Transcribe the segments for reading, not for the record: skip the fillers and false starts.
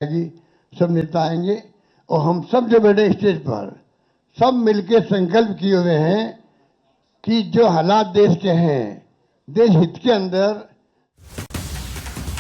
जी सब नेता आएंगे और हम सब जो बैठे स्टेज पर सब मिलकर संकल्प किए हुए हैं कि जो हालात देश के हैं, देश हित के अंदर।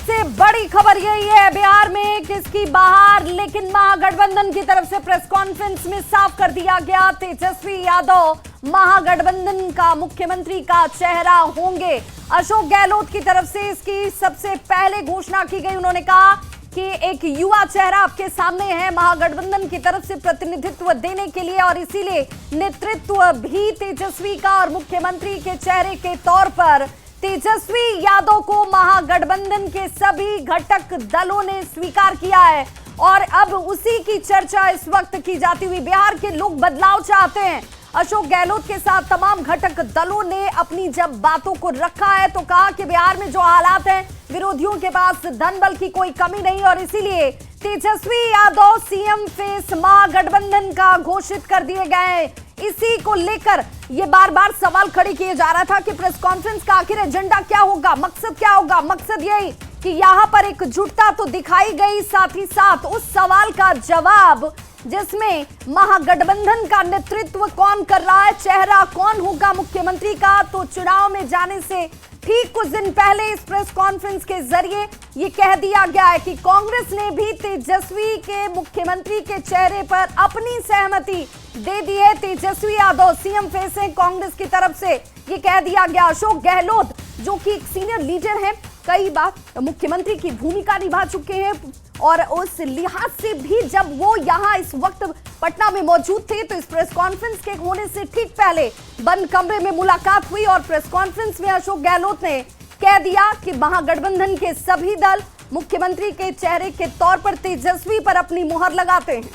से बड़ी खबर यही है बिहार में किसकी बाहर, लेकिन महागठबंधन की तरफ से प्रेस कॉन्फ्रेंस में साफ कर दिया गया तेजस्वी यादव महागठबंधन का मुख्यमंत्री का चेहरा होंगे। अशोक गहलोत की तरफ से इसकी सबसे पहले घोषणा की गई। उन्होंने कहा कि एक युवा चेहरा आपके सामने है महागठबंधन की तरफ से प्रतिनिधित्व देने के लिए, और इसीलिए नेतृत्व भी तेजस्वी का, और मुख्यमंत्री के चेहरे के तौर पर तेजस्वी यादव को महागठबंधन के सभी घटक दलों ने स्वीकार किया है। और अब उसी की चर्चा इस वक्त की जाती हुई, बिहार के लोग बदलाव चाहते हैं। अशोक गहलोत के साथ तमाम घटक दलों ने अपनी जब बातों को रखा है तो कहा कि बिहार में जो हालात हैं, विरोधियों के पास धन बल की कोई कमी नहीं, और इसीलिए तेजस्वी यादव सीएम फेस महागठबंधन का घोषित कर दिए गए हैं। इसी को लेकर ये बार बार सवाल खड़े किए जा रहा था कि प्रेस कॉन्फ्रेंस का आखिर एजेंडा क्या होगा, मकसद क्या होगा। मकसद यही कि यहां पर एकजुटता तो दिखाई गई, साथ ही साथ उस सवाल का जवाब जिसमें महागठबंधन का नेतृत्व कौन कर रहा है, चेहरा कौन होगा मुख्यमंत्री का, तो चुनाव में जाने से ठीक कुछ दिन पहले इस प्रेस कॉन्फ्रेंस के जरिए ये कह दिया गया है कि कांग्रेस ने भी तेजस्वी के मुख्यमंत्री के चेहरे पर अपनी सहमति दे दी है। तेजस्वी यादव सीएम फेस हैं कांग्रेस की तरफ से, ये कह दिया गया। अशोक गहलोत जो कि एक सीनियर लीडर है, कई बार मुख्यमंत्री की भूमिका निभा चुके हैं, और उस लिहाज से भी जब वो यहाँ इस वक्त पटना में मौजूद थे तो इस प्रेस कॉन्फ्रेंस के होने से ठीक पहले बंद कमरे में मुलाकात हुई, और प्रेस कॉन्फ्रेंस में अशोक गहलोत ने कह दिया कि महागठबंधन के सभी दल मुख्यमंत्री के चेहरे के तौर पर तेजस्वी पर अपनी मुहर लगाते हैं।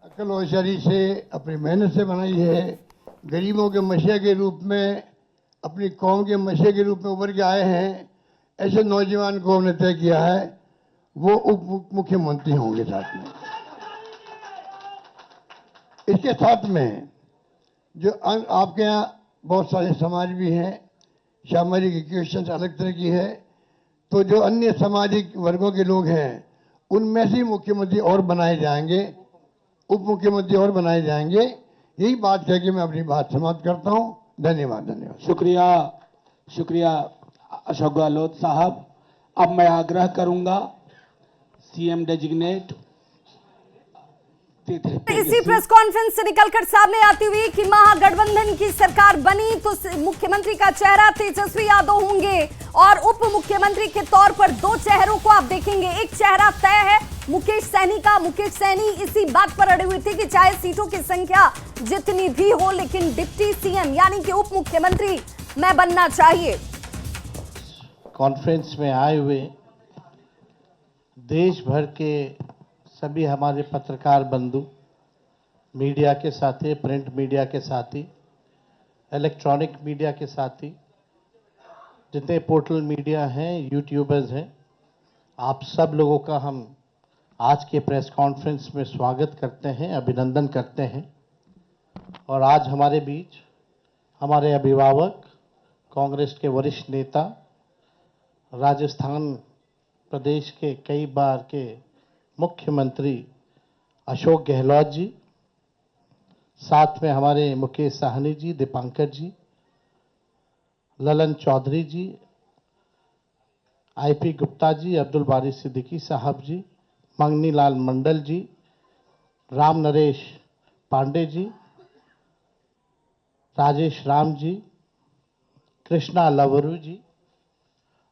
अकल होशियारी से, अपनी मेहनत से बनाई है, गरीबों के मसीहा के रूप में, अपनी कौम के मसीहा के रूप में उभर के आए हैं। ऐसे नौजवान को हमने तय किया है वो उप मुख्यमंत्री होंगे। साथ में इसके साथ में जो आपके यहाँ बहुत सारे समाज भी हैं, सामाजिक इक्वेशन अलग तरह की है, तो जो अन्य सामाजिक वर्गों के लोग हैं उनमें से मुख्यमंत्री और बनाए जाएंगे, उप मुख्यमंत्री और बनाए जाएंगे। यही बात कह के मैं अपनी बात समाप्त करता हूँ। धन्यवाद। धन्यवाद। शुक्रिया अशोक गहलोत साहब। अब मैं आग्रह करूंगा सीएम डेजिग्नेट इसी प्रेस कॉन्फ्रेंस से निकलकर सामने आती हुई कि महागठबंधन की सरकार बनी तो मुख्यमंत्री का चेहरा तेजस्वी यादव होंगे, और उप मुख्यमंत्री के तौर पर दो चेहरों को आप देखेंगे। एक चेहरा तय है मुकेश सहनी का। मुकेश सहनी इसी बात पर अड़े हुए थे कि चाहे सीटों की संख्या जितनी भी हो, लेकिन डिप्टी सीएम यानी कि उप मुख्यमंत्री मैं बनना चाहिए। कॉन्फ्रेंस में आए हुए देश भर के सभी हमारे पत्रकार बंधु, मीडिया के साथी, प्रिंट मीडिया के साथी, इलेक्ट्रॉनिक मीडिया के साथी, जितने पोर्टल मीडिया हैं, यूट्यूबर्स हैं, आप सब लोगों का हम आज के प्रेस कॉन्फ्रेंस में स्वागत करते हैं, अभिनंदन करते हैं। और आज हमारे बीच हमारे अभिभावक, कांग्रेस के वरिष्ठ नेता, राजस्थान प्रदेश के कई बार के मुख्यमंत्री अशोक गहलोत जी, साथ में हमारे मुकेश साहनी जी, दीपांकर जी, ललन चौधरी जी, आईपी गुप्ता जी, अब्दुल बारी सिद्दीकी साहब जी, मंगनी लाल मंडल जी, राम नरेश पांडे जी, राजेश राम जी, कृष्णा लवरू जी,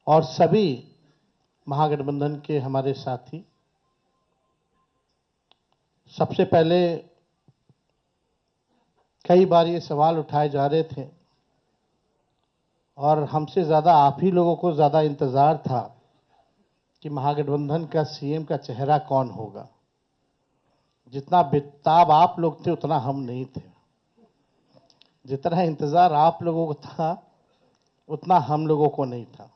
और सभी महागठबंधन के हमारे साथी। सबसे पहले कई बार ये सवाल उठाए जा रहे थे और हमसे ज़्यादा आप ही लोगों को ज़्यादा इंतज़ार था कि महागठबंधन का सीएम का चेहरा कौन होगा। जितना बेताब आप लोग थे उतना हम नहीं थे, जितना इंतज़ार आप लोगों को था उतना हम लोगों को नहीं था।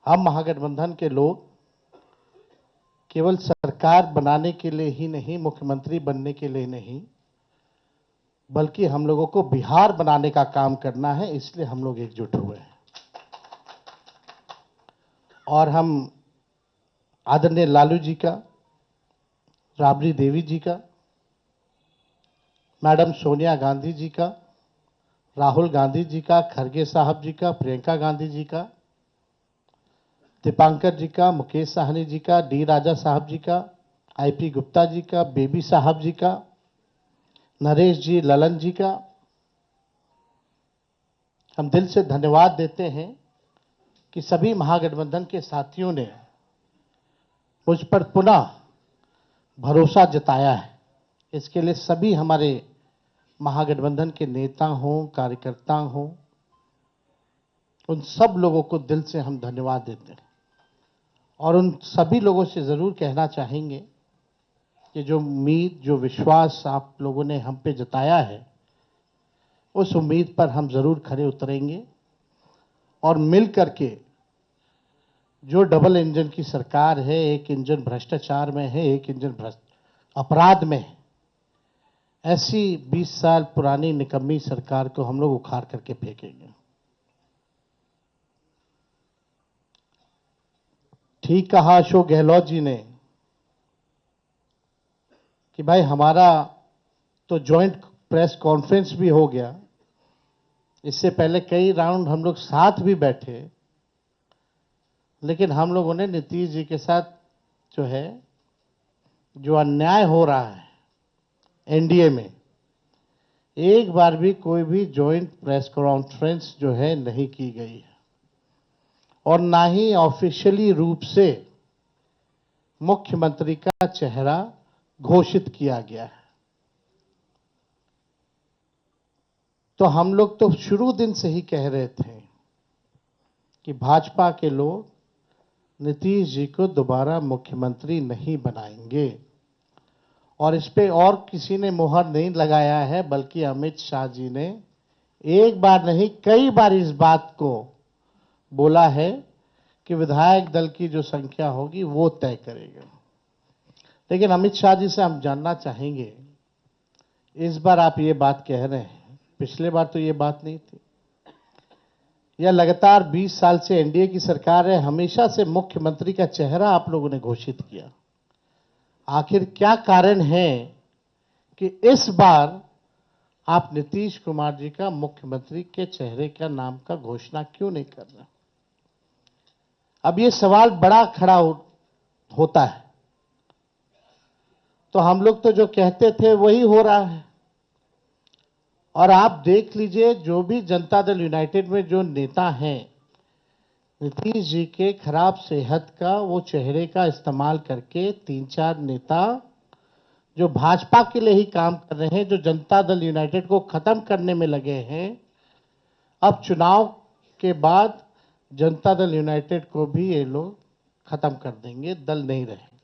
हम महागठबंधन के लोग केवल सरकार बनाने के लिए ही नहीं, मुख्यमंत्री बनने के लिए नहीं, बल्कि हम लोगों को बिहार बनाने का काम करना है, इसलिए हम लोग एकजुट हुए हैं। और हम आदरणीय लालू जी का, राबड़ी देवी जी का, मैडम सोनिया गांधी जी का, राहुल गांधी जी का, खरगे साहब जी का, प्रियंका गांधी जी का, दीपांकर जी का, मुकेश साहनी जी का, डी राजा साहब जी का, आईपी गुप्ता जी का, बेबी साहब जी का, नरेश जी, ललन जी का हम दिल से धन्यवाद देते हैं कि सभी महागठबंधन के साथियों ने मुझ पर पुनः भरोसा जताया है। इसके लिए सभी हमारे महागठबंधन के नेता हों, कार्यकर्ता हों, उन सब लोगों को दिल से हम धन्यवाद देते हैं और उन सभी लोगों से ज़रूर कहना चाहेंगे कि जो उम्मीद, जो विश्वास आप लोगों ने हम पे जताया है, उस उम्मीद पर हम ज़रूर खरे उतरेंगे और मिल करके जो डबल इंजन की सरकार है, एक इंजन भ्रष्टाचार में है, एक इंजन अपराध में है, ऐसी 20 साल पुरानी निकम्मी सरकार को हम लोग उखाड़ करके फेंकेंगे। ठीक कहा अशोक गहलोत जी ने कि भाई हमारा तो जॉइंट प्रेस कॉन्फ्रेंस भी हो गया, इससे पहले कई राउंड हम लोग साथ भी बैठे, लेकिन हम लोगों ने नीतीश जी के साथ जो अन्याय हो रहा है एनडीए में, एक बार भी कोई भी जॉइंट प्रेस कॉन्फ्रेंस नहीं की गई है और ना ही ऑफिशियली रूप से मुख्यमंत्री का चेहरा घोषित किया गया है। तो हम लोग तो शुरू दिन से ही कह रहे थे कि भाजपा के लोग नीतीश जी को दोबारा मुख्यमंत्री नहीं बनाएंगे और इस पे और किसी ने मुहर नहीं लगाया है, बल्कि अमित शाह जी ने एक बार नहीं कई बार इस बात को बोला है कि विधायक दल की जो संख्या होगी वो तय करेगा। लेकिन अमित शाह जी से हम जानना चाहेंगे, इस बार आप ये बात कह रहे हैं, पिछले बार तो ये बात नहीं थी। यह लगातार 20 साल से एनडीए की सरकार है, हमेशा से मुख्यमंत्री का चेहरा आप लोगों ने घोषित किया। आखिर क्या कारण है कि इस बार आप नीतीश कुमार जी का मुख्यमंत्री के चेहरे का नाम का घोषणा क्यों नहीं कर रहे? अब ये सवाल बड़ा खड़ा होता है। तो हम लोग तो जो कहते थे वही हो रहा है और आप देख लीजिए, जो भी जनता दल यूनाइटेड में जो नेता हैं, नीतीश जी के खराब सेहत का वो चेहरे का इस्तेमाल करके 3-4 नेता जो भाजपा के लिए ही काम कर रहे हैं, जो जनता दल यूनाइटेड को खत्म करने में लगे हैं, अब चुनाव के बाद जनता दल यूनाइटेड को भी ये लोग खत्म कर देंगे, दल नहीं रहे।